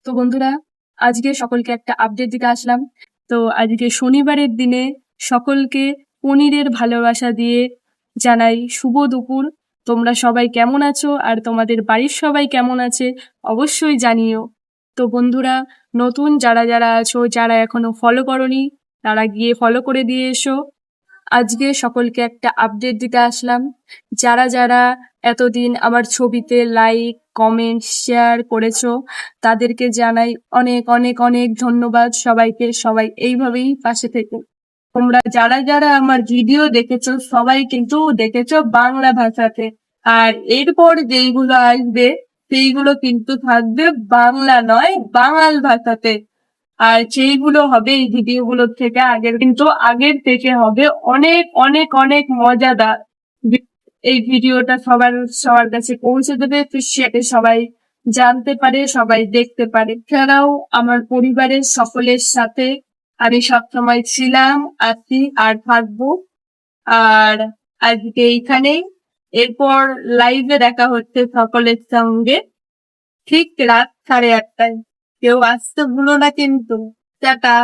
তো বন্ধুরা, আজকে সকলকে একটা আপডেট দিতে আসলাম। তো আজকে শনিবারের দিনে সকলকে পনিরের ভালোবাসা দিয়ে জানাই শুভ দুপুর। তোমরা সবাই কেমন আছো আর তোমাদের বাড়ির সবাই কেমন আছে অবশ্যই জানিও। তো বন্ধুরা, নতুন যারা যারা আছো, যারা এখনো ফলো করনি, তারা গিয়ে ফলো করে দিয়ে এসো। আজকে সকলকে একটা আপডেট দিতে আসলাম। যারা যারা এতদিন আমার ছবিতে লাইক, কমেন্ট, শেয়ার করেছো, তাদেরকে জানাই অনেক অনেক অনেক ধন্যবাদ সবাইকে। সবাই এইভাবেই পাশে থেকে। তোমরা যারা যারা আমার ভিডিও দেখেছো, সবাই কিন্তু দেখেছো বাংলা ভাষাতে। আর এরপর যেইগুলো আসবে সেইগুলো কিন্তু থাকবে বাংলা নয়, বাঙাল ভাষাতে। আর সেইগুলো হবে এই ভিডিওগুলোর থেকে আগের থেকে হবে অনেক অনেক অনেক মজাদার। এই ভিডিওটা সবার কাছে পৌঁছে দেবে, সেটা সবাই জানতে পারে, সবাই দেখতে পারে। এছাড়াও আমার পরিবারের সকলের সাথে আমি সবসময় ছিলাম, আছি আর থাকবো। আর আজকে এইখানেই, এরপর লাইভে দেখা হচ্ছে সকলের সঙ্গে ঠিক রাত 8:30টায়। কেউ আসতে ভুলো না কিন্তু। টাটা।